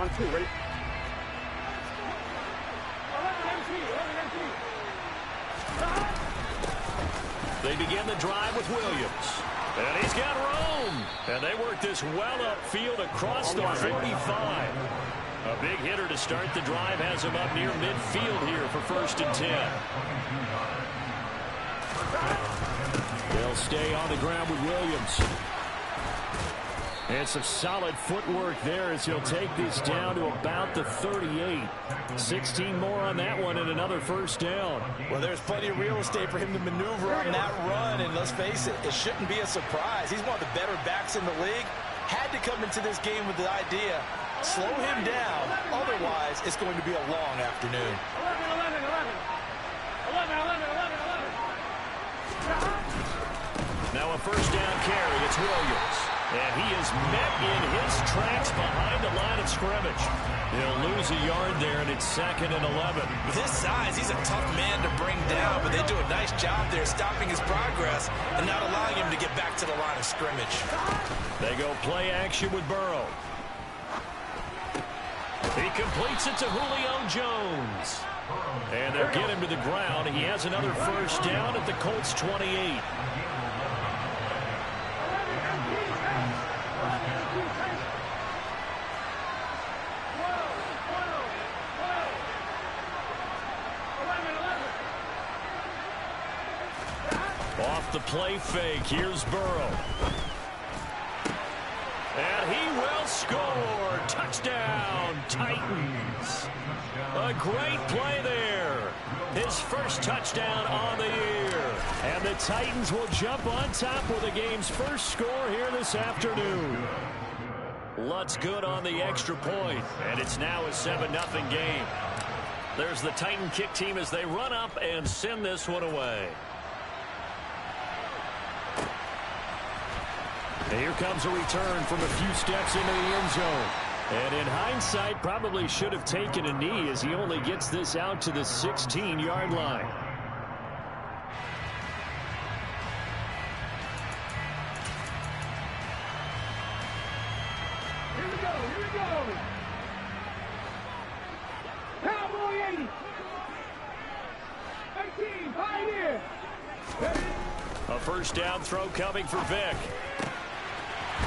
On two, ready? They begin the drive with Williams. And he's got room. And they work this well upfield across the 45. A big hitter to start the drive has him up near midfield here for 1st and 10. They'll stay on the ground with Williams. And some solid footwork there as he'll take this down to about the 38. 16 more on that one and another 1st down. Well, there's plenty of real estate for him to maneuver on that run, and let's face it, it shouldn't be a surprise. He's one of the better backs in the league. Had to come into this game with the idea, slow him down, otherwise it's going to be a long afternoon. 11. Now a 1st down carry, it's Williams. And he is met in his tracks behind the line of scrimmage. He'll lose a yard there, and it's 2nd and 11. With his size, he's a tough man to bring down, but they do a nice job there stopping his progress and not allowing him to get back to the line of scrimmage. They go play action with Burrow. He completes it to Julio Jones. And they'll get him to the ground. He has another 1st down at the Colts 28. Off the play fake, here's Burrow. And he will score. Touchdown, Titans. A great play there. His 1st touchdown on the year. And the Titans will jump on top with the game's 1st score here this afternoon. Lutz good on the extra point, and it's now a 7-0 game. There's the Titan kick team as they run up and send this one away. And here comes a return from a few steps into the end zone. And in hindsight, probably should have taken a knee as he only gets this out to the 16-yard line. Here we go. Cowboy 80. 18, Pioneer. A 1st down throw coming for Vick.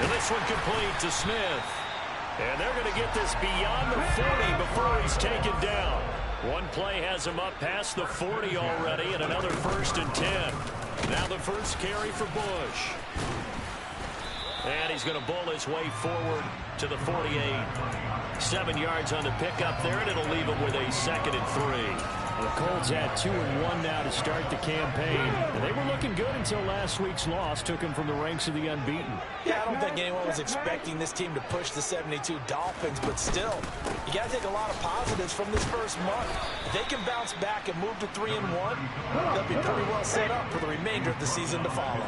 And this one complete to Smith. And they're going to get this beyond the 40 before he's taken down. One play has him up past the 40 already, and another 1st and 10. Now the 1st carry for Bush. And he's going to bowl his way forward to the 48. 7 yards on the pickup there, and it'll leave him with a 2nd and 3. The Colts had 2-1 now to start the campaign. And they were looking good until last week's loss took them from the ranks of the unbeaten. Yeah, I don't think anyone was expecting this team to push the 72 Dolphins, but still, you got to take a lot of positives from this first month. If they can bounce back and move to 3-1, they'll be pretty well set up for the remainder of the season to follow.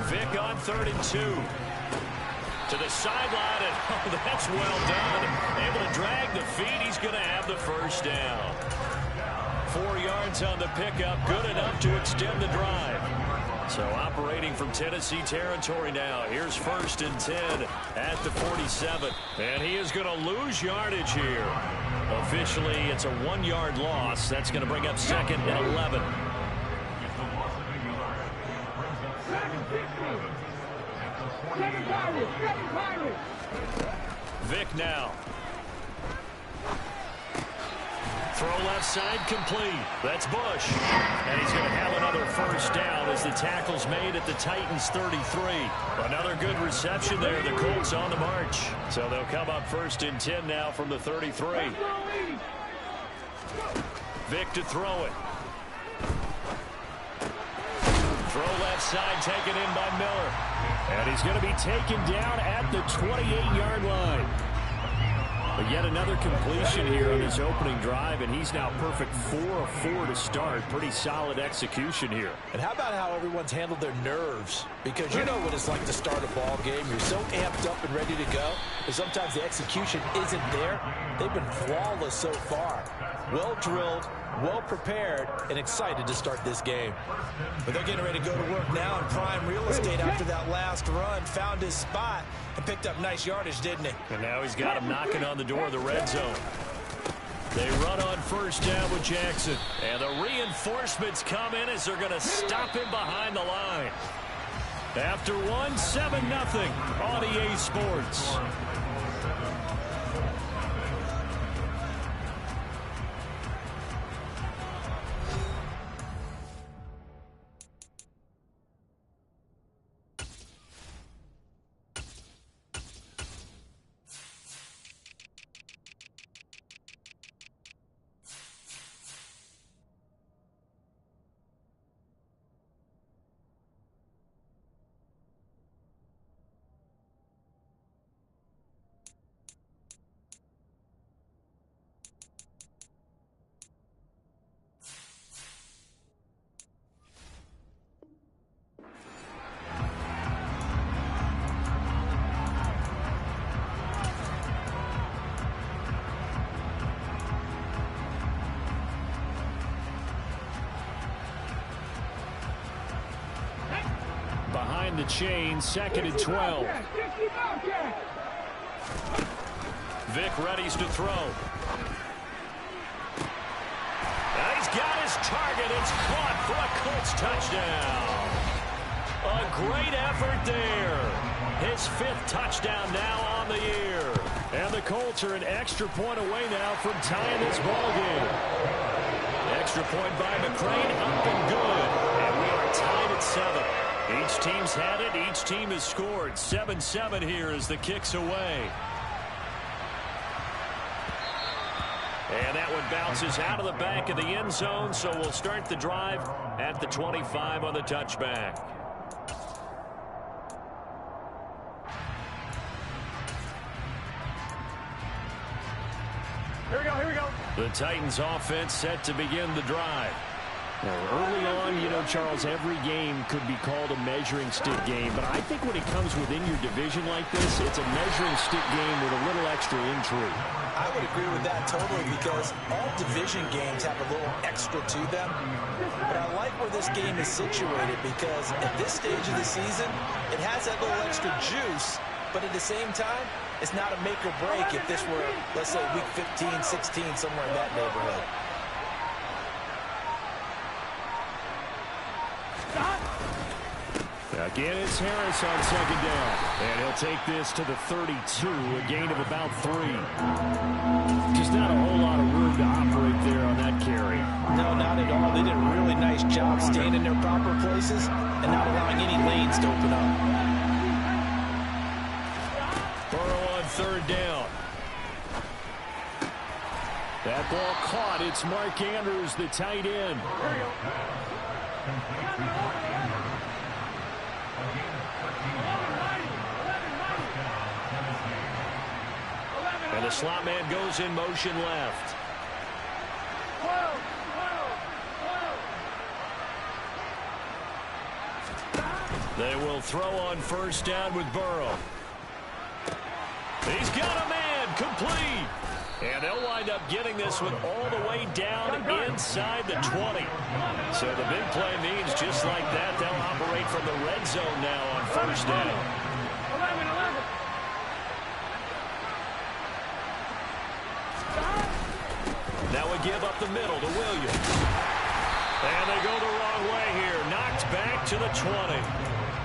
Vick on 3rd and 2. To the sideline, and oh, that's well done. Able to drag the feet. He's going to have the 1st down. 4 yards on the pickup, good enough to extend the drive. So operating from Tennessee territory now. Here's 1st and 10 at the 47. And he is going to lose yardage here. Officially, it's a 1-yard loss. That's going to bring up 2nd and 11. Vick now. Throw left side complete. That's Bush. And he's going to have another 1st down as the tackle's made at the Titans 33. Another good reception there. The Colts on the march. So they'll come up 1st and 10 now from the 33. Vick to throw it. Throw left side taken in by Miller. And he's going to be taken down at the 28-yard line. But yet another completion here on his opening drive, and he's now perfect 4 of 4 to start. Pretty solid execution here. And how about how everyone's handled their nerves? Because you know what it's like to start a ball game. You're so amped up and ready to go, but sometimes the execution isn't there. They've been flawless so far. Well drilled, well prepared and excited to start this game. But they're getting ready to go to work now in prime real estate after that last run. Found his spot and picked up nice yardage, didn't he? And now he's got him knocking on the door of the red zone. They run on first down with Jackson. And the reinforcements come in as they're going to stop him behind the line. After one, 7-0 on EA Sports. Behind the chain, 2nd and 12. Vic readies to throw. And he's got his target. It's caught for a Colts touchdown. A great effort there. His 5th touchdown now on the year. And the Colts are an extra point away now from tying this ball game. Extra point by McCrane, up and good. And we are tied at 7. Each team's had it. Each team has scored. 7-7 here as the kick's away. And that one bounces out of the back of the end zone, so we'll start the drive at the 25 on the touchback. Here we go, here we go. The Titans offense set to begin the drive. Early on, you know, Charles, every game could be called a measuring stick game, but I think when it comes within your division like this, it's a measuring stick game with a little extra intrigue. I would agree with that totally because all division games have a little extra to them. But I like where this game is situated because at this stage of the season, it has that little extra juice, but at the same time, it's not a make or break if this were, let's say, week 15, 16, somewhere in that neighborhood. Again, it's Harris on 2nd down. And he'll take this to the 32, a gain of about 3. Just not a whole lot of room to operate there on that carry. No, not at all. They did a really nice job staying in their proper places and not allowing any lanes to open up. Burrow on 3rd down. That ball caught. It's Mark Andrews, the tight end. And the slot man goes in motion left. They will throw on 1st down with Burrow. He's got a man, complete. And they'll wind up getting this one all the way down inside the 20. So the big play means just like that, they'll operate from the red zone now on 1st down. Now we give up the middle to Williams. And they go the wrong way here. Knocked back to the 20.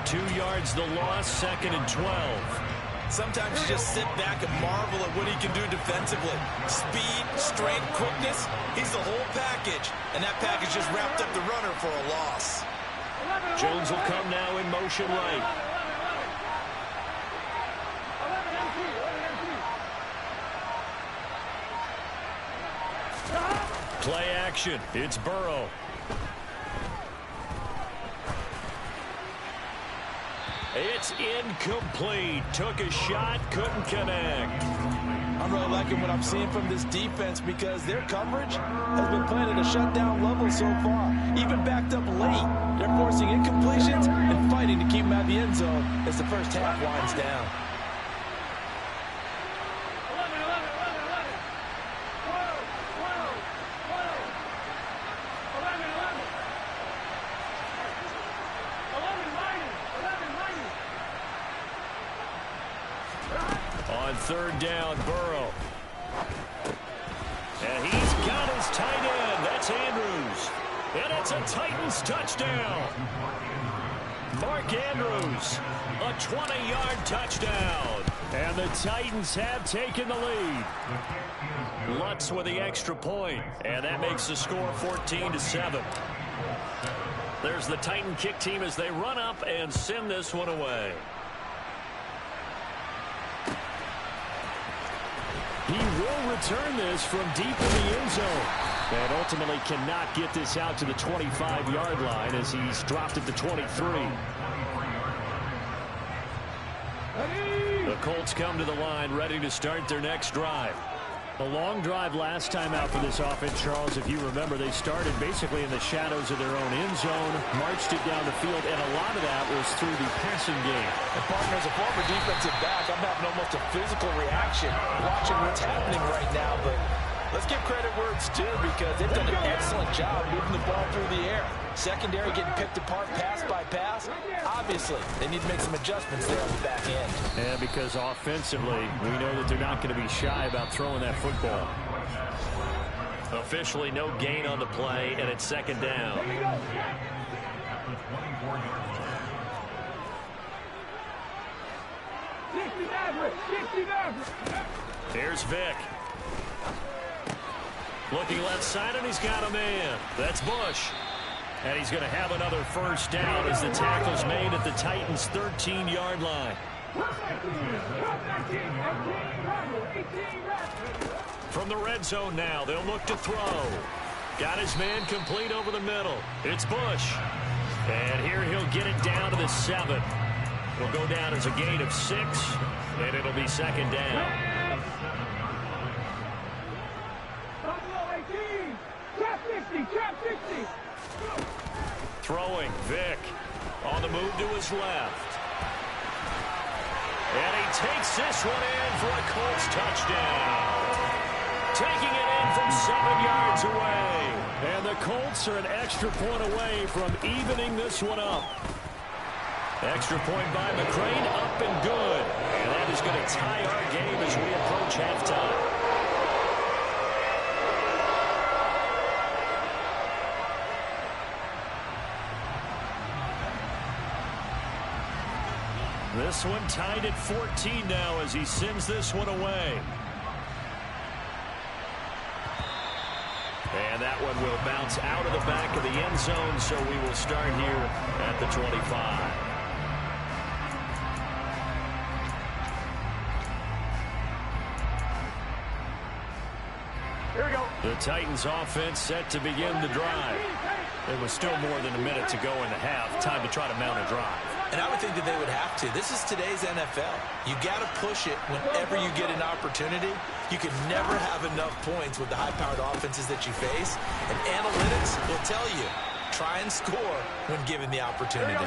2 yards the loss, 2nd and 12. Sometimes you just sit back and marvel at what he can do defensively. Speed, strength, quickness. He's the whole package. And that package just wrapped up the runner for a loss. Jones will come now in motion right. Play action. It's Burrow. It's incomplete. Took a shot, couldn't connect. I'm really liking what I'm seeing from this defense because their coverage has been playing at a shutdown level so far. Even backed up late. They're forcing incompletions and fighting to keep them at the end zone as the first half winds down. third down, Burrow. And he's got his tight end. That's Andrews. And it's a Titans touchdown. Mark Andrews, a 20-yard touchdown. And the Titans have taken the lead. Lutz with the extra point, and that makes the score 14-7. There's the Titan kick team as they run up and send this one away. He will return this from deep in the end zone. And ultimately cannot get this out to the 25-yard line as he's dropped it to 23. The Colts come to the line ready to start their next drive. A long drive last time out for this offense, Charles. If you remember, they started basically in the shadows of their own end zone, marched it down the field, and a lot of that was through the passing game. And partner, as a former defensive back, I'm having almost a physical reaction watching what's happening right now. But let's give credit where it's due because they've done an excellent job moving the ball through the air. Secondary getting picked apart pass by pass. Obviously, they need to make some adjustments there on the back end. Yeah, because offensively, we know that they're not going to be shy about throwing that football. Officially, no gain on the play, and it's second down. Here's Vick. Looking left side, and he's got a man. That's Bush. And he's going to have another first down as the tackle's made at the Titans' 13-yard line. From the red zone now, they'll look to throw. Got his man complete over the middle. It's Bush. And here he'll get it down to the 7. Will go down as a gain of 6, and it'll be second down. Throwing, Vick on the move to his left. And he takes this one in for a Colts touchdown. Taking it in from 7 yards away. And the Colts are an extra point away from evening this one up. Extra point by McCrane, up and good. And that is going to tie our game as we approach halftime. This one tied at 14 now as he sends this one away. And that one will bounce out of the back of the end zone, so we will start here at the 25. Here we go. The Titans offense set to begin the drive. There was still more than a minute to go in the half. Time to try to mount a drive. And I would think that they would have to. This is today's NFL. You got to push it whenever you get an opportunity. You can never have enough points with the high-powered offenses that you face. And analytics will tell you, try and score when given the opportunity.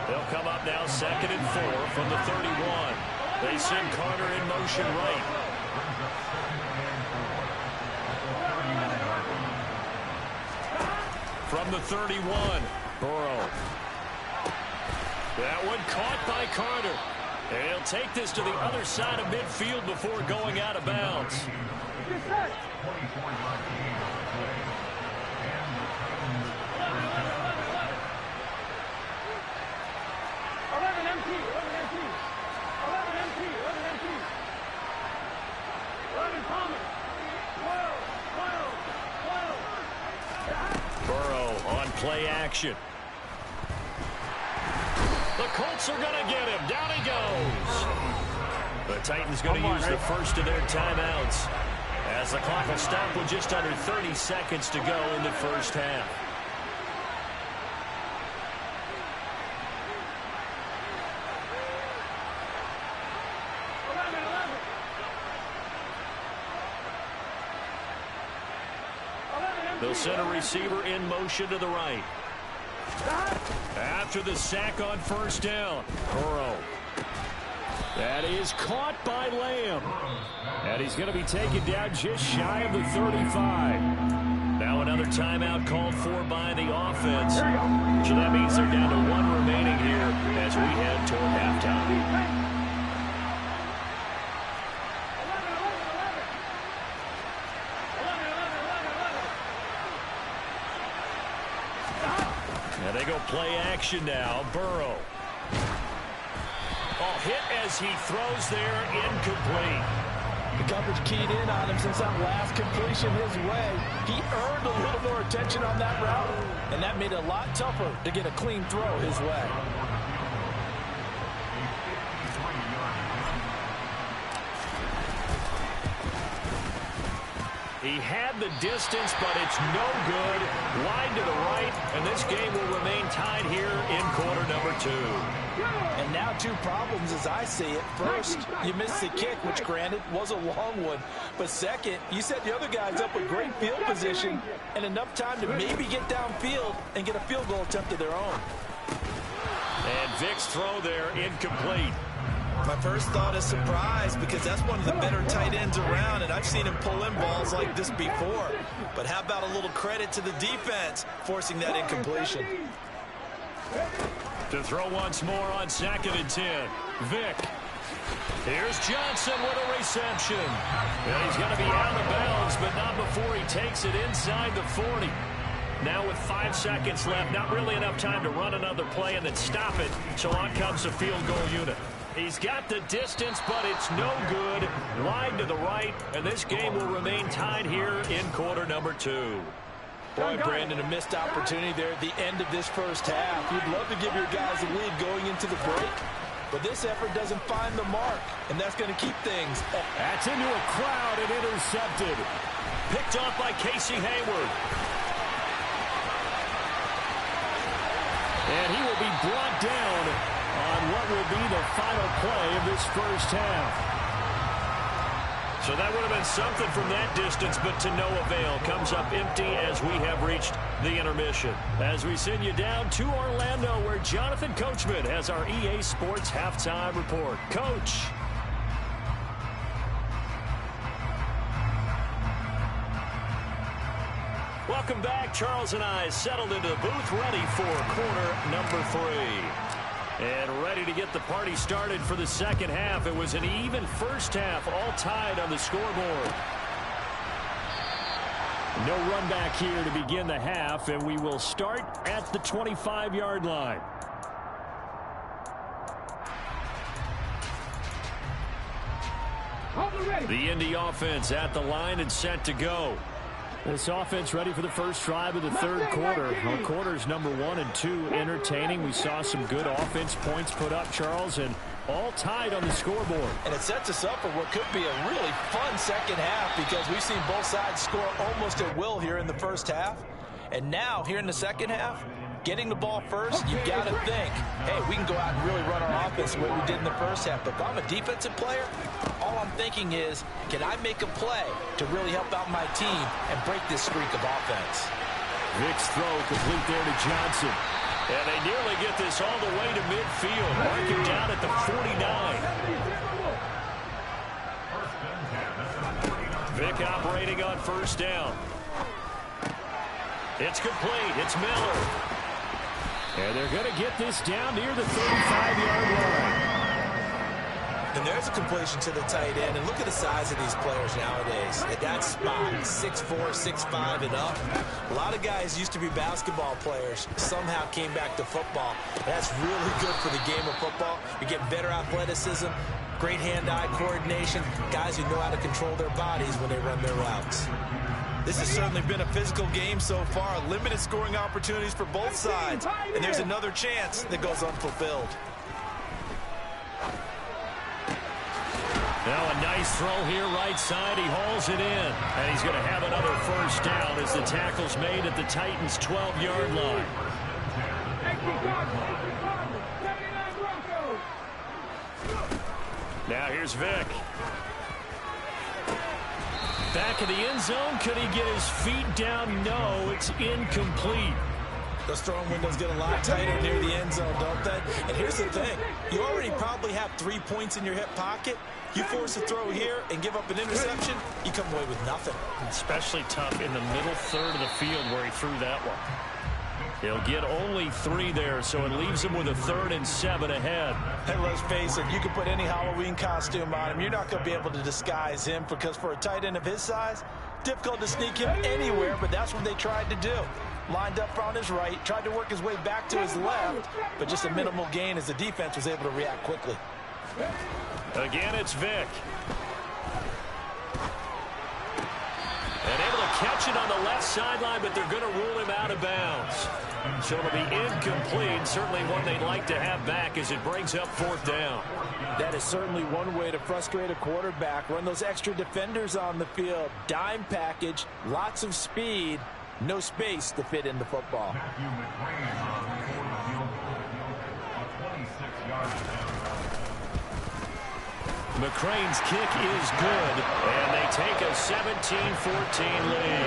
They'll come up now 2nd and 4 from the 31. They send Carter in motion right. From the 31, Burrow. That one caught by Carter. And he'll take this to the other side of midfield before going out of bounds. Burrow on play action. The Colts are going to get him. Down he goes. The Titans going to use the first of their timeouts as the clock will stop with just under 30 seconds to go in the first half. They'll send a receiver in motion to the right. After the sack on first down, Burrow. That is caught by Lamb. And he's going to be taken down just shy of the 35. Now another timeout called for by the offense. So that means they're down to 1 remaining here as we head toward halftime. Now they go play action now. Burrow. Oh, hit as he throws there, incomplete. The coverage keyed in on him since that last completion his way. He earned a little more attention on that route, and that made it a lot tougher to get a clean throw his way. He had the distance, but it's no good. Wide to the right, and this game will remain tied here in quarter number 2. And now 2 problems as I see it. First, you missed the kick, which granted was a long one. But second, you set the other guys up with great field position and enough time to maybe get downfield and get a field goal attempt of their own. And Vic's throw there, incomplete. My first thought is surprise because that's one of the better tight ends around, and I've seen him pull in balls like this before. But how about a little credit to the defense forcing that incompletion? To throw once more on 2nd and 10. Vic. Here's Johnson with a reception. And he's going to be out of bounds, but not before he takes it inside the 40. Now with 5 seconds left, not really enough time to run another play and then stop it. So on comes the field goal unit. He's got the distance, but it's no good. Wide to the right, and this game will remain tied here in quarter number 2. Boy, Brandon, a missed opportunity there at the end of this first half. You'd love to give your guys a lead going into the break, but this effort doesn't find the mark, and that's going to keep things. That's into a crowd and intercepted. Picked off by Casey Hayward. And he will be brought down on what will be the final play of this first half. So that would have been something from that distance, but to no avail. Comes up empty as we have reached the intermission. As we send you down to Orlando, where Jonathan Coachman has our EA Sports Halftime Report. Coach. Welcome back. Charles and I settled into the booth, ready for quarter number 3. And ready to get the party started for the second half. It was an even first half, all tied on the scoreboard. No run back here to begin the half, and we will start at the 25-yard line. The Indy offense at the line and set to go. This offense ready for the first drive of the third quarter. Well, quarters number 1 and 2 entertaining. We saw some good offense points put up, Charles, and all tied on the scoreboard. And it sets us up for what could be a really fun second half because we've seen both sides score almost at will here in the first half. And now, here in the second half, getting the ball first, you've got to think, hey, we can go out and really run our offense the way we did in the first half. But if I'm a defensive player, all I'm thinking is, can I make a play to really help out my team and break this streak of offense? Vic's throw complete there to Johnson. And they nearly get this all the way to midfield. Mark him down at the 49. Vic operating on first down. It's complete. It's Miller. And they're going to get this down near the 35-yard line. And there's a completion to the tight end. And look at the size of these players nowadays. At that spot, 6'4", 6'5", and up. A lot of guys used to be basketball players, somehow came back to football. That's really good for the game of football. You get better athleticism, great hand-eye coordination, guys who know how to control their bodies when they run their routes. This has certainly been a physical game so far. Limited scoring opportunities for both sides. And there's another chance that goes unfulfilled. Now a nice throw here right side. He hauls it in. And he's going to have another first down as the tackle's made at the Titans' 12-yard line. Now here's Vic. Back of the end zone. Could he get his feet down? No, it's incomplete. Those throwing windows get a lot tighter near the end zone, don't they? And here's the thing. You already probably have 3 points in your hip pocket. You force a throw here and give up an interception, you come away with nothing. Especially tough in the middle third of the field where he threw that one. He'll get only 3 there, so it leaves him with a 3rd and 7 ahead. Hey, let's face it, you can put any Halloween costume on him. You're not going to be able to disguise him because for a tight end of his size, difficult to sneak him anywhere, but that's what they tried to do. lined up on his right, tried to work his way back to his left, but just a minimal gain as the defense was able to react quickly. Again, it's Vick. And able to catch it on the left sideline, but they're going to rule him out of bounds. So it'll be incomplete. Certainly one they'd like to have back as it brings up 4th down. That is certainly one way to frustrate a quarterback. Run those extra defenders on the field. Dime package, lots of speed, no space to fit in the football. McCrane's kick is good, and they take a 17-14 lead.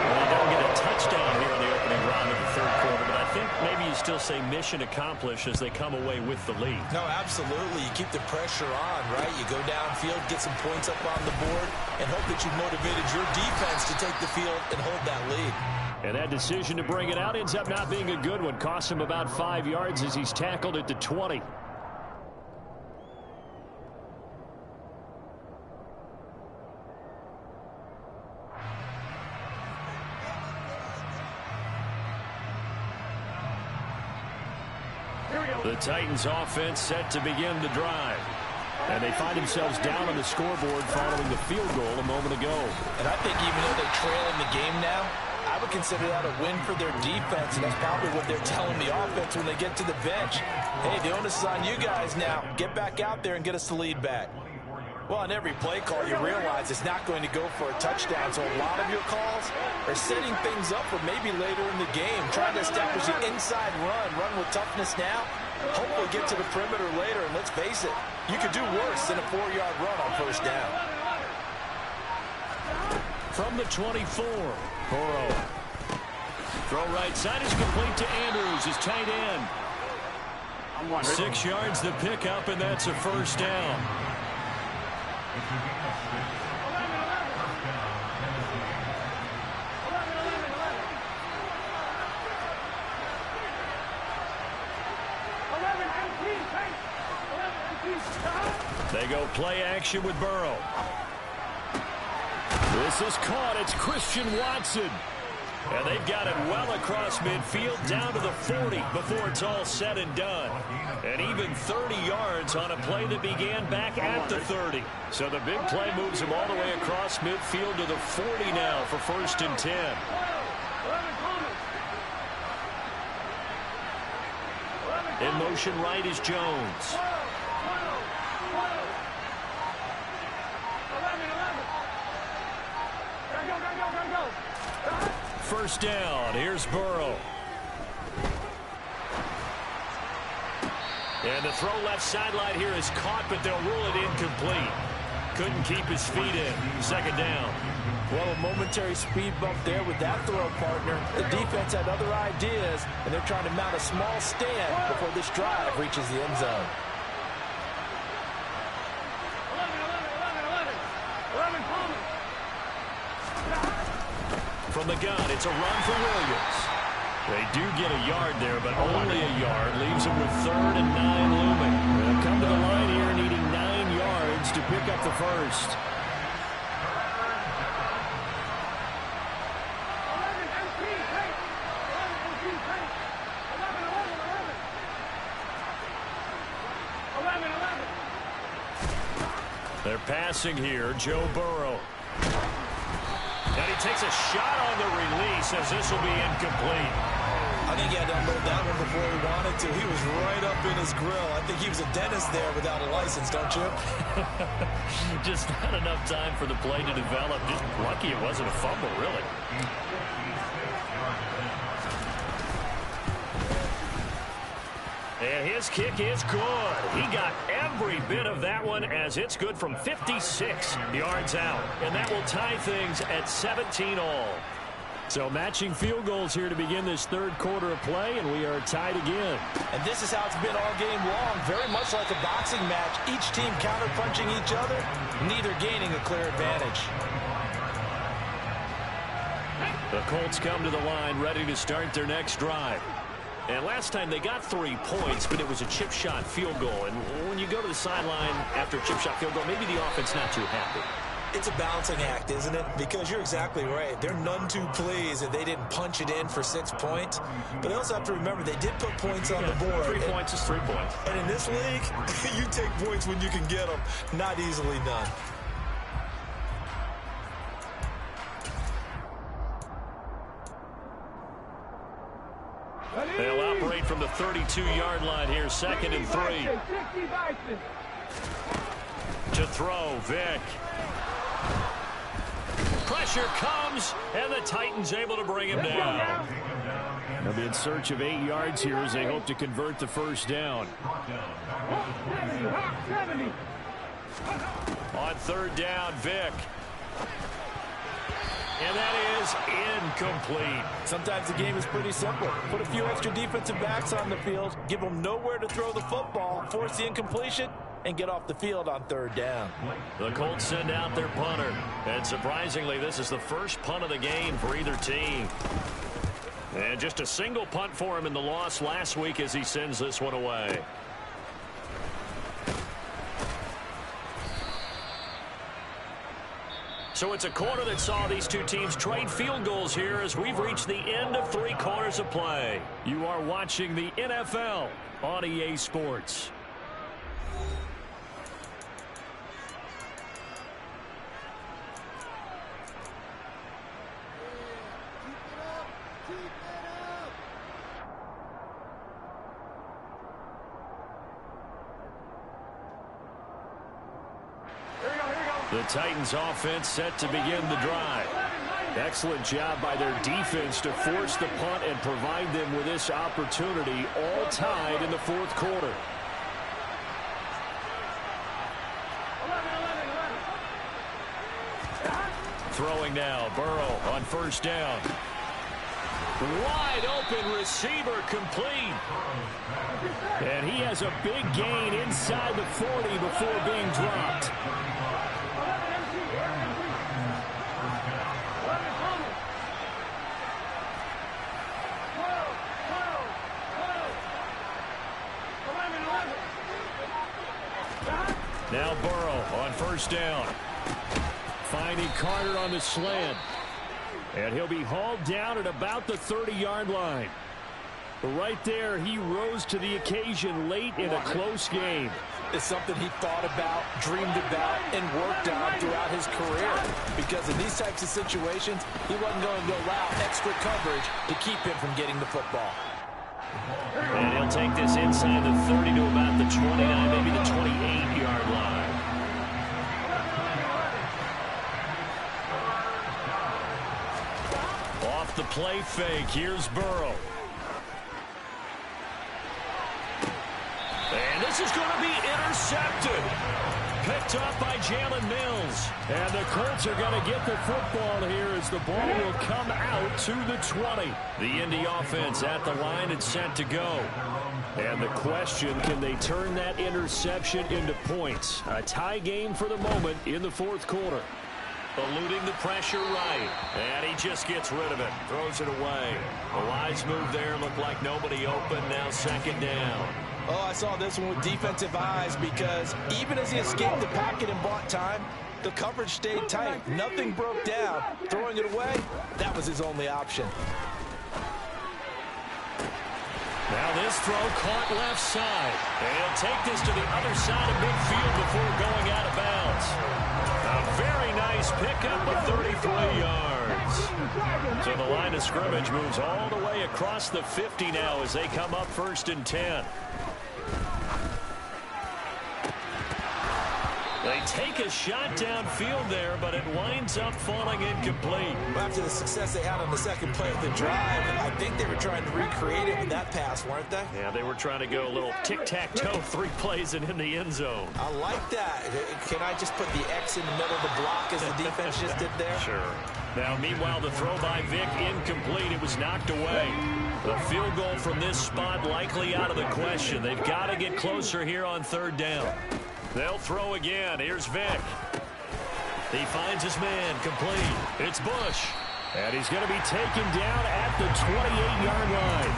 Well, they don't get a touchdown here in the opening round of the 3rd quarter, but I think maybe you still say mission accomplished as they come away with the lead. No, absolutely. You keep the pressure on, right? You go downfield, get some points up on the board, and hope that you've motivated your defense to take the field and hold that lead. And that decision to bring it out ends up not being a good one. Costs him about 5 yards as he's tackled at the 20. The Titans offense set to begin the drive. And they find themselves down on the scoreboard following the field goal a moment ago. And I think even though they're trailing the game now, I would consider that a win for their defense, and that's probably what they're telling the offense when they get to the bench. Hey, the onus is on you guys now. Get back out there and get us the lead back. Well, on every play call, you realize it's not going to go for a touchdown, so a lot of your calls are setting things up for maybe later in the game, trying to establish the inside run with toughness now, hopefully get to the perimeter later, and let's face it, you could do worse than a 4-yard run on 1st down. From the 24, Burrow. Throw right side is complete to Andrews, his tight end. 6 yards the pickup, and that's a 1st down. They go play action with Burrow. This is caught. It's Christian Watson. And they've got it well across midfield down to the 40 before it's all said and done. And even 30 yards on a play that began back at the 30. So the big play moves him all the way across midfield to the 40 now for 1st and 10. In motion right is Jones. First down. Here's Burrow. And the throw left sideline here is caught, but they'll rule it incomplete. Couldn't keep his feet in. 2nd down. Well, a momentary speed bump there with that throw partner. The defense had other ideas, and they're trying to mount a small stand before this drive reaches the end zone. From the gun, it's a run for Williams. They do get a yard there, but only a yard. Leaves them with 3rd and 9 looming. They'll come to the line here needing 9 yards to pick up the 1st. They're passing here, Joe Burrow. And he takes a shot on the release as this will be incomplete. I think he had to unload that one before he wanted to. He was right up in his grill. I think he was a dentist there without a license, don't you? Just not enough time for the play to develop. Just lucky it wasn't a fumble, really. And his kick is good. He got every bit of that one as it's good from 56 yards out. And that will tie things at 17 all. So matching field goals here to begin this 3rd quarter of play, and we are tied again. And this is how it's been all game long. Very much like a boxing match. Each team counter-punching each other, neither gaining a clear advantage. The Colts come to the line ready to start their next drive. And last time they got 3 points, but it was a chip shot field goal. And when you go to the sideline after a chip shot field goal, maybe the offense not too happy. It's a balancing act, isn't it? Because you're exactly right. They're none too pleased that they didn't punch it in for 6 points. But they also have to remember they did put points on the board. 3 points is 3 points. And in this league, you take points when you can get them. Not easily done. They'll operate from the 32-yard line here, 2nd and 3. To throw, Vick. Pressure comes, and the Titans able to bring him down. They'll be in search of 8 yards here as they hope to convert the first down. On 3rd down, Vick. And that is incomplete. Sometimes the game is pretty simple. Put a few extra defensive backs on the field, give them nowhere to throw the football, force the incompletion, and get off the field on 3rd down. The Colts send out their punter. And surprisingly, this is the first punt of the game for either team. And just a single punt for him in the loss last week as he sends this one away. So it's a quarter that saw these two teams trade field goals here as we've reached the end of 3 quarters of play. You are watching the NFL on EA Sports. The Titans offense set to begin the drive. Excellent job by their defense to force the punt and provide them with this opportunity, all tied in the 4th quarter. Throwing now, Burrow on 1st down. Wide open receiver complete. And he has a big gain inside the 40 before being dropped. Now Burrow on 1st down. Finding Carter on the slant. And he'll be hauled down at about the 30-yard line. Right there, he rose to the occasion late in a close game. It's something he thought about, dreamed about, and worked on throughout his career. Because in these types of situations, he wasn't going to allow extra coverage to keep him from getting the football. And he'll take this inside the 30 to about the 29, maybe the 28-yard line. Off the play fake, here's Burrow. And this is going to be intercepted. Picked up by Jalen Mills. And the Colts are going to get the football here as the ball will come out to the 20. The Indy offense at the line and set to go. And the question, can they turn that interception into points? A tie game for the moment in the 4th quarter. Eluding the pressure right. And he just gets rid of it. Throws it away. A wise move there. Looked like nobody open. Now 2nd down. Oh, I saw this one with defensive eyes because even as he escaped the pocket and bought time, the coverage stayed tight. Nothing broke down. Throwing it away, that was his only option. Now this throw caught left side. And he'll take this to the other side of midfield before going out of bounds. A very nice pickup of 33 yards. So the line of scrimmage moves all the way across the 50 now as they come up 1st and 10. They take a shot downfield there, but it winds up falling incomplete. After the success they had on the 2nd play of the drive, I think they were trying to recreate it with that pass, weren't they? Yeah, they were trying to go a little tic-tac-toe, 3 plays and in the end zone. I like that. Can I just put the X in the middle of the block as the defense just did there? Sure. Now, meanwhile, the throw by Vick incomplete. It was knocked away. The field goal from this spot likely out of the question. They've got to get closer here on 3rd down. They'll throw again. Here's Vick. He finds his man complete. It's Bush. And he's going to be taken down at the 28-yard line.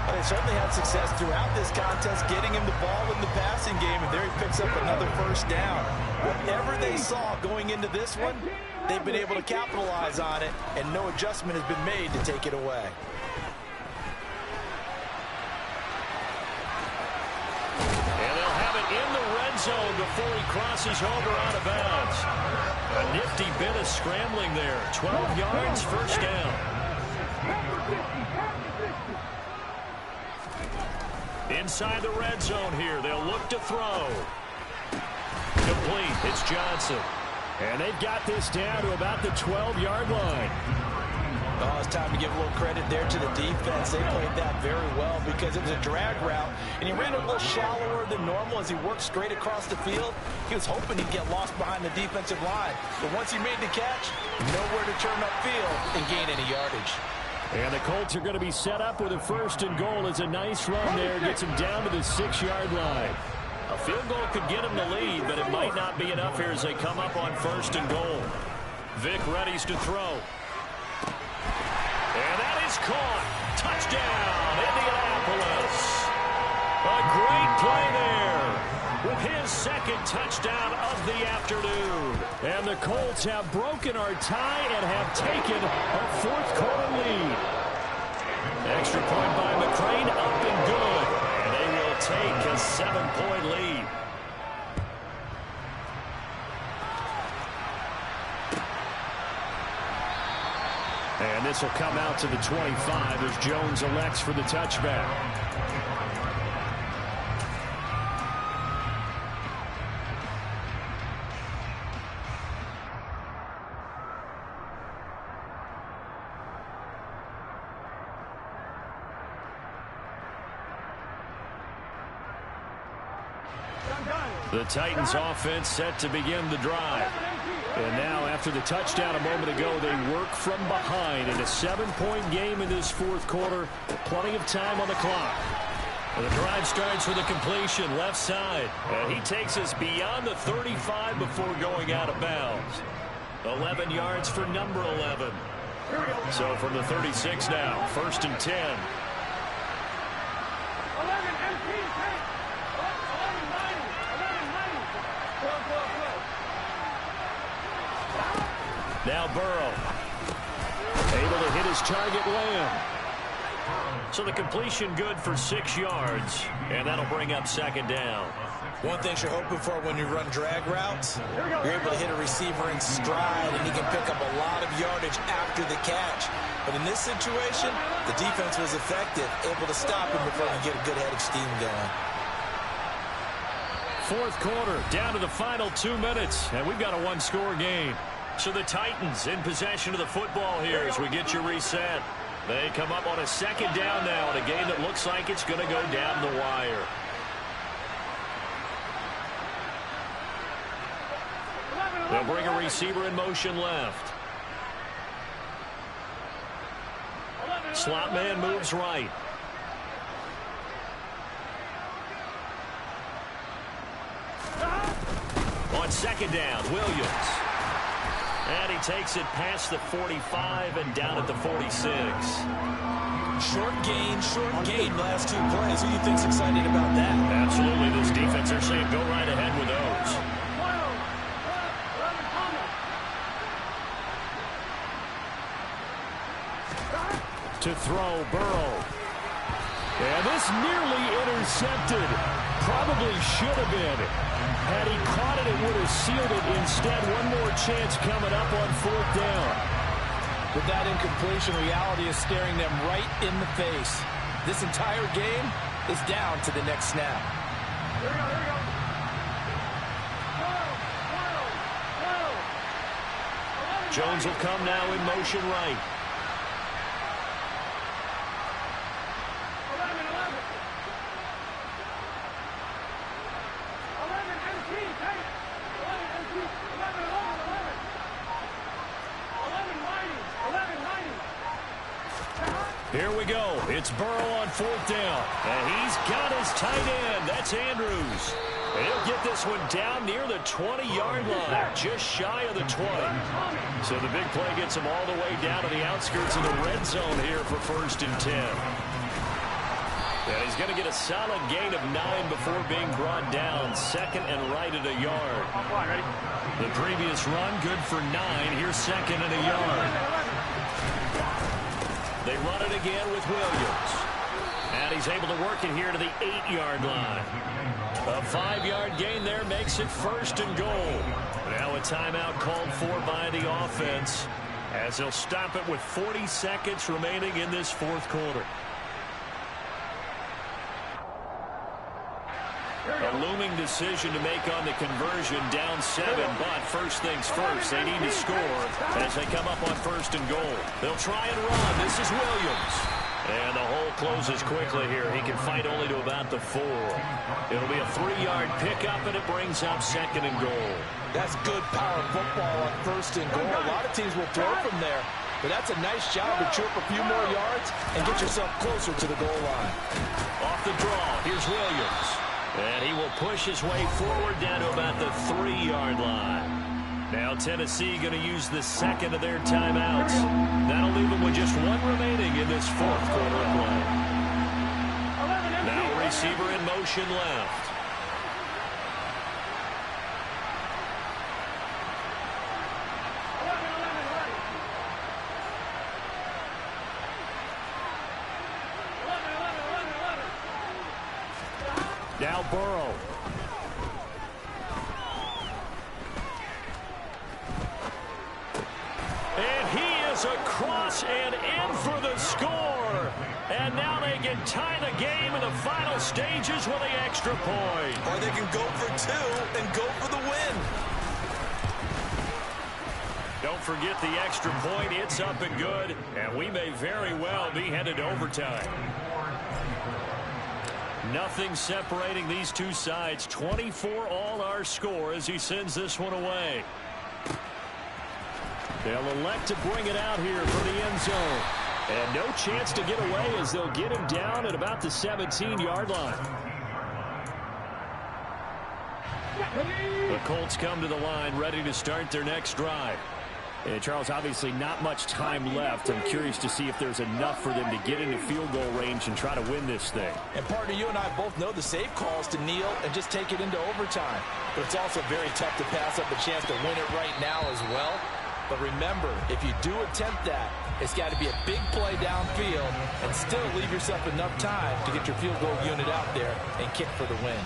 Well, they certainly had success throughout this contest, getting him the ball in the passing game, and there he picks up another 1st down. Whatever they saw going into this one, they've been able to capitalize on it, and no adjustment has been made to take it away. And they'll have it in the red zone before he crosses over out of bounds. A nifty bit of scrambling there. 12 yards, first down. Inside the red zone here, they'll look to throw. Complete, it's Johnson. And they've got this down to about the 12-yard line. Oh, it's time to give a little credit there to the defense. They played that very well because it was a drag route, and he ran a little shallower than normal as he worked straight across the field. He was hoping he'd get lost behind the defensive line. But once he made the catch, nowhere to turn upfield and gain any yardage. And the Colts are going to be set up with a first and goal. It's a nice run there. Gets him down to the 6-yard line. A field goal could get him the lead, but it might not be enough here as they come up on first and goal. Vic readies to throw. And that is caught. Touchdown, Indianapolis. A great play there with his second touchdown of the afternoon. And the Colts have broken our tie and have taken a fourth-quarter lead. Extra point by McCrane, up and good. And they will take a 7-point lead. And this will come out to the 25 as Jones elects for the touchback. The Titans offense set to begin the drive. And now after the touchdown a moment ago, they work from behind in a 7-point game in this fourth quarter. Plenty of time on the clock. And the drive starts with a completion left side. And he takes us beyond the 35 before going out of bounds. 11 yards for number 11. So from the 36 now, first and 10. 11 MP, 11 90. Now Burrow. Able to hit his target, Lamb. So the completion good for 6 yards. And that'll bring up second down. One thing you're hoping for when you run drag routes, you're able to hit a receiver in stride, and he can pick up a lot of yardage after the catch. But in this situation, the defense was effective, able to stop him before he get a good head of steam going. Fourth quarter, down to the final 2 minutes, and we've got a one-score game. So the Titans in possession of the football here as we get you reset. They come up on a second down now in a game that looks like it's going to go down the wire. They'll bring a receiver in motion left. Slot man moves right. On second down, Williams. And he takes it past the 45 and down at the 46. Short gain last 2 plays. Who do you think's excited about that? Absolutely. This defense, they're saying go right ahead with those. To throw, Burrow. And this nearly intercepted. Probably should have been. Had he caught it, it would have sealed it. Instead, one more chance coming up on fourth down. With that incompletion, reality is staring them right in the face. This entire game is down to the next snap. Here we go. Jones will come now in motion right. 11 MP, 11 MP, 11 Here we go. It's Burrow on fourth down. And he's got his tight end. That's Andrews. And he'll get this one down near the 20-yard line, just shy of the 20. So the big play gets him all the way down to the outskirts of the red zone here for first and 10. And he's going to get a solid gain of 9 before being brought down. Second and right at a yard. Ready? The previous run, good for 9. Here's second and a yard. They run it again with Williams. And he's able to work it here to the 8-yard line. A 5-yard gain there makes it first and goal. Now a timeout called for by the offense as they'll stop it with 40 seconds remaining in this fourth quarter. A looming decision to make on the conversion, down 7, but first things first, they need to score as they come up on first and goal. They'll try and run. This is Williams. And the hole closes quickly here. He can fight only to about the 4. It'll be a 3-yard pickup, and it brings up second and goal. That's good power football on first and goal. A lot of teams will throw from there, but that's a nice job to chip a few more yards and get yourself closer to the goal line. Off the draw, here's Williams. And he will push his way forward down to about the 3-yard line. Now Tennessee going to use the second of their timeouts. That'll leave them with just 1 remaining in this fourth quarter of play. Now receiver in motion left. Now Burrow. And he is across and in for the score. And now they can tie the game in the final stages with the extra point. Or they can go for 2 and go for the win. Don't forget the extra point. It's up and good. And we may very well be headed to overtime. Nothing separating these two sides. 24 all our score as he sends this one away. They'll elect to bring it out here from the end zone. And no chance to get away as they'll get him down at about the 17-yard line. The Colts come to the line ready to start their next drive. And Charles, obviously not much time left. I'm curious to see if there's enough for them to get into field goal range and try to win this thing. And partner, you and I both know the safe call is to kneel and just take it into overtime. But it's also very tough to pass up a chance to win it right now as well. But remember, if you do attempt that, it's got to be a big play downfield and still leave yourself enough time to get your field goal unit out there and kick for the win.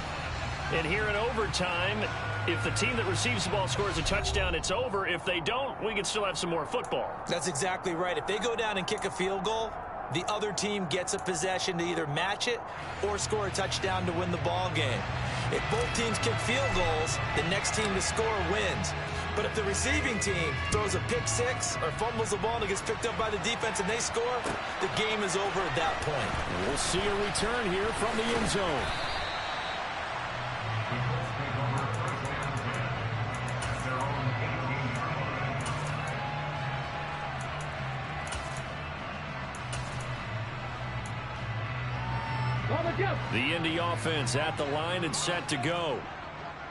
And here in overtime, if the team that receives the ball scores a touchdown, it's over. If they don't, we can still have some more football. That's exactly right. If they go down and kick a field goal, the other team gets a possession to either match it or score a touchdown to win the ball game. If both teams kick field goals, the next team to score wins. But if the receiving team throws a pick six or fumbles the ball and it gets picked up by the defense and they score, the game is over at that point. We'll see a return here from the end zone. The Indy offense at the line and set to go.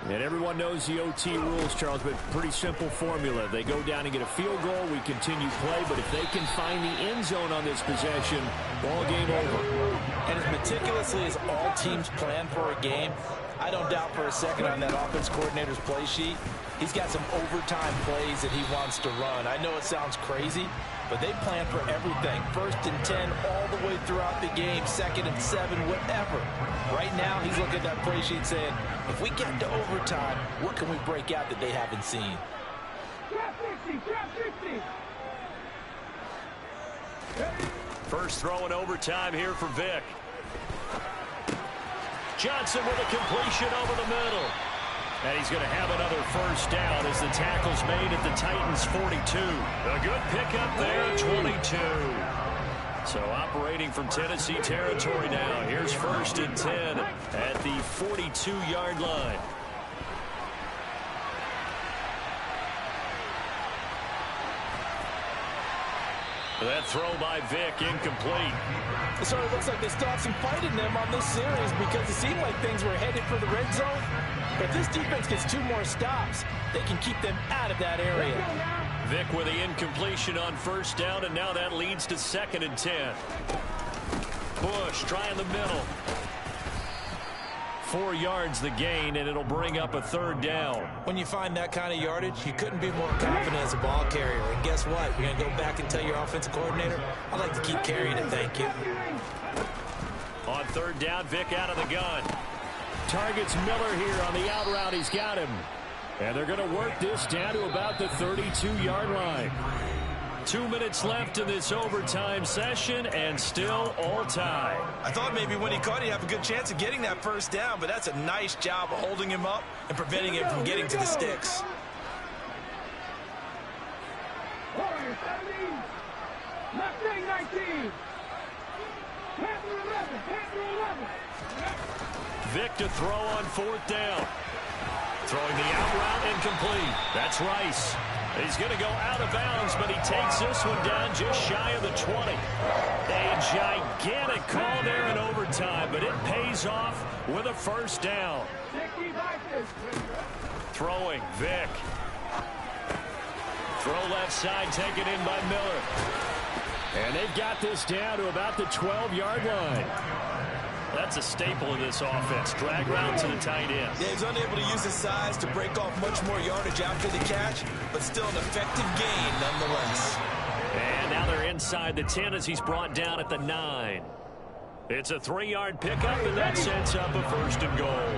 And everyone knows the OT rules, Charles, but pretty simple formula. They go down and get a field goal, we continue play, but if they can find the end zone on this possession, ball game over. And as meticulously as all teams plan for a game, I don't doubt for a second on that offense coordinator's play sheet, he's got some overtime plays that he wants to run. I know it sounds crazy, but they plan for everything. 1st and 10 all the way throughout the game, 2nd and 7, whatever. Right now, he's looking at that play sheet saying, if we get to overtime, what can we break out that they haven't seen? Trap 60, trap 60. First throw in overtime here for Vic. Johnson with a completion over the middle. And he's going to have another first down as the tackle's made at the Titans' 42. A good pickup there, 22. So operating from Tennessee territory now. Here's 1st and 10 at the 42-yard line. That throw by Vic incomplete. It sort of looks like they still have some fight in them on this series because it seemed like things were headed for the red zone. But if this defense gets 2 more stops, they can keep them out of that area. Vic with the incompletion on 1st down, and now that leads to 2nd and 10. Bush trying the middle. 4 yards the gain, and it'll bring up a 3rd down. When you find that kind of yardage, you couldn't be more confident as a ball carrier. And guess what? You're going to go back and tell your offensive coordinator, I'd like to keep carrying it, thank you. On 3rd down, Vic out of the gun. Targets Miller here on the out route. He's got him. And they're going to work this down to about the 32-yard line. 2 minutes left in this overtime session, and still all tie. I thought maybe when he caught it, he'd have a good chance of getting that 1st down, but that's a nice job of holding him up and preventing him from getting to the sticks. Warriors 17. Mustang 19. Panther 11. Panther 11. Vic to throw on 4th down. Throwing the out route incomplete. That's Rice. He's going to go out of bounds, but he takes this one down just shy of the 20. A gigantic call there in overtime, but it pays off with a 1st down. Throwing, Vic. Throw left side, taken in by Miller. And they've got this down to about the 12-yard line. That's a staple of this offense. Drag route to the tight end. Yeah, he's unable to use his size to break off much more yardage after the catch, but still an effective gain nonetheless. And now they're inside the 10 as he's brought down at the 9. It's a 3-yard pickup, and that sets up a 1st and goal.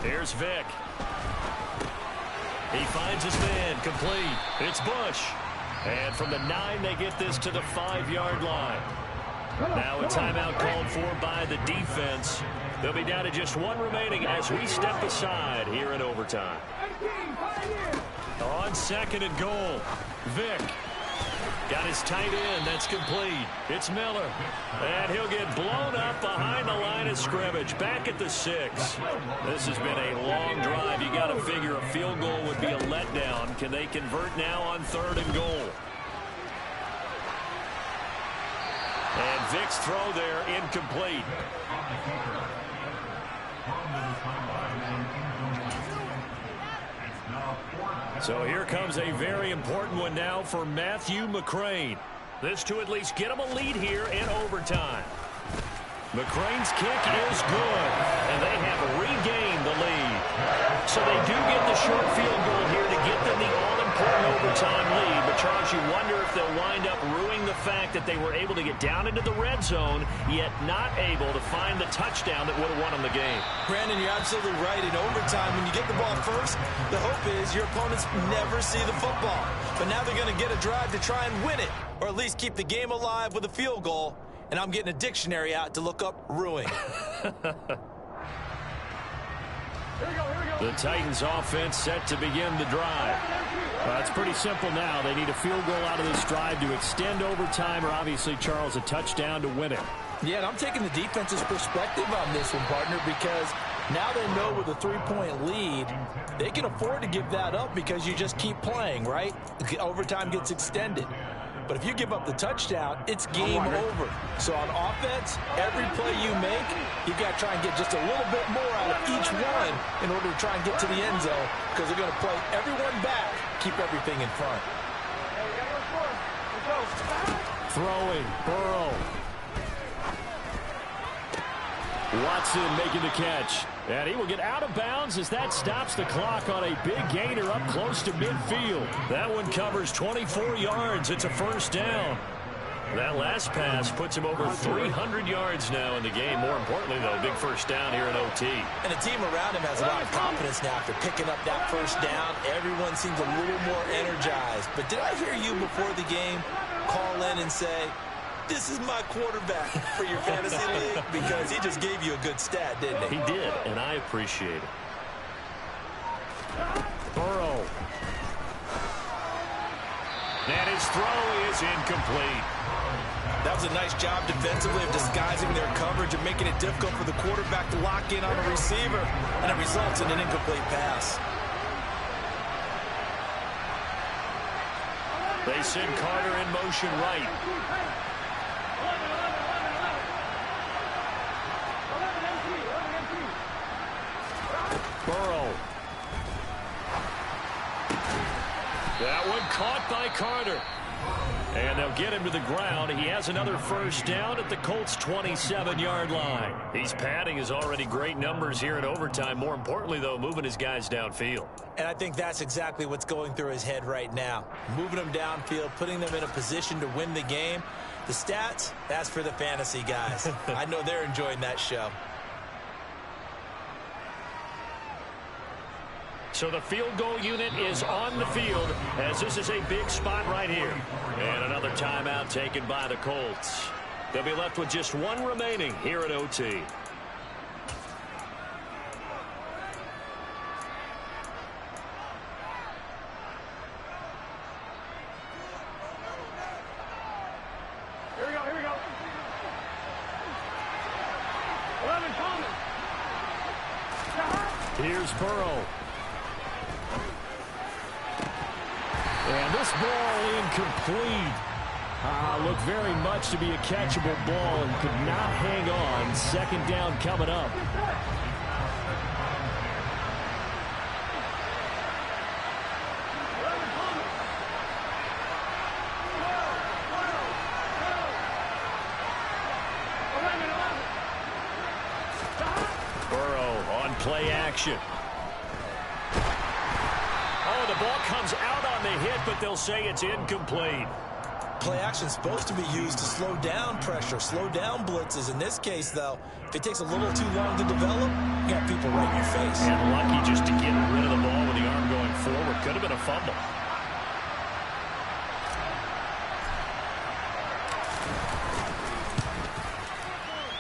Here's Vic. He finds his man, complete. It's Bush. And from the 9, they get this to the 5-yard line. Now a timeout called for by the defense. They'll be down to just 1 remaining as we step aside here in overtime. On 2nd and goal, Vic. Got his tight end. That's complete. It's Miller. And he'll get blown up behind the line of scrimmage. Back at the 6. This has been a long drive. You got to figure a field goal would be a letdown. Can they convert now on 3rd and goal? And Vic's throw there incomplete. So here comes a very important one now for Matthew McCrane. This to at least get him a lead here in overtime. McCrane's kick is good, and they have regained the lead. So they do get the short field goal here to get them the all-important overtime lead. But, Charles, you wonder if they'll wind up ruining the fact that they were able to get down into the red zone, yet not able to find the touchdown that would have won them the game. Brandon, you're absolutely right. In overtime, when you get the ball first, the hope is your opponents never see the football. But now they're going to get a drive to try and win it, or at least keep the game alive with a field goal. And I'm getting a dictionary out to look up ruin. The Titans offense set to begin the drive. It's pretty simple now. They need a field goal out of this drive to extend overtime, or obviously, Charles, a touchdown to win it. Yeah, and I'm taking the defense's perspective on this one, partner, because now they know with a 3-point lead, they can afford to give that up because you just keep playing, right? Overtime gets extended. But if you give up the touchdown, it's game over. So on offense, every play you make, you've got to try and get just a little bit more out of each one in order to try and get to the end zone, because they're going to play everyone back, keep everything in front. Throwing, Burrow. Watson making the catch. And he will get out of bounds as that stops the clock on a big gainer up close to midfield. That one covers 24 yards. It's a 1st down. That last pass puts him over 300 yards now in the game. More importantly, though, big 1st down here in OT. And the team around him has a lot of confidence now after picking up that 1st down. Everyone seems a little more energized. But did I hear you before the game call in and say, this is my quarterback for your fantasy league? Because he just gave you a good stat, didn't he? He did, and I appreciate it. Burrow. And his throw is incomplete. That was a nice job defensively of disguising their coverage and making it difficult for the quarterback to lock in on a receiver, and it results in an incomplete pass. They send Carter in motion right. Burrow. That one caught by Carter. And they'll get him to the ground. He has another first down at the Colts' 27-yard line. He's padding his already great numbers here in overtime. More importantly, though, moving his guys downfield. And I think that's exactly what's going through his head right now. Moving them downfield, putting them in a position to win the game. The stats, that's for the fantasy guys. I know they're enjoying that show. So the field goal unit is on the field as this is a big spot right here. And another timeout taken by the Colts. They'll be left with just one remaining here at OT. Here we go, here we go. 11 coming. Here's Burrow. And this ball incomplete. Looked very much to be a catchable ball and could not hang on. Second down coming up. Burrow on play action. Oh, the ball comes out on the hit, but they'll say it's incomplete. Play action is supposed to be used to slow down pressure, slow down blitzes. In this case, though, if it takes a little too long to develop, you got people right in your face. And lucky just to get rid of the ball with the arm going forward. Could have been a fumble.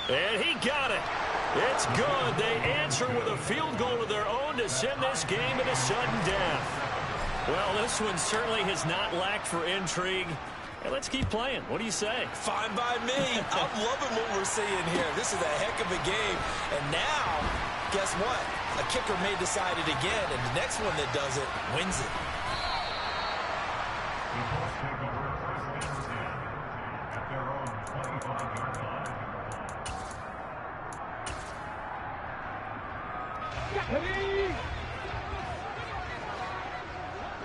And he got it. It's good. They answer with a field goal of their own to send this game to sudden death. Well, this one certainly has not lacked for intrigue. And let's keep playing. What do you say? Fine by me. I'm loving what we're seeing here. This is a heck of a game. And now, guess what? A kicker may decide it again, and the next one that does it wins it.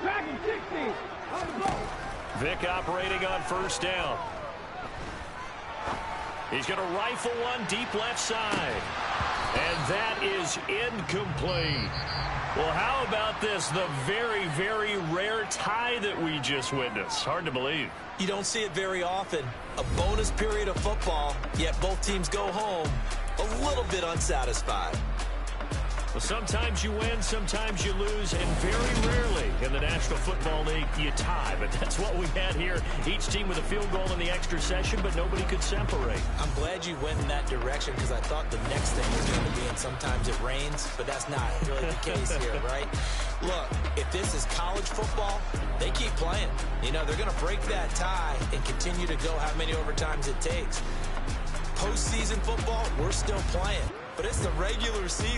Dragon 60. On the ball. Vic operating on first down. He's going to rifle one deep left side. And that is incomplete. Well, how about this? The very, very rare tie that we just witnessed. Hard to believe. You don't see it very often. A bonus period of football, yet both teams go home a little bit unsatisfied. Well, sometimes you win, sometimes you lose, and very rarely in the National Football League you tie. But that's what we had here. Each team with a field goal in the extra session, but nobody could separate. I'm glad you went in that direction because I thought the next thing was going to be, and sometimes it rains, but that's not really the case here, right? Look, if this is college football, they keep playing. You know, they're going to break that tie and continue to go how many overtimes it takes. Postseason football, we're still playing, but it's the regular season.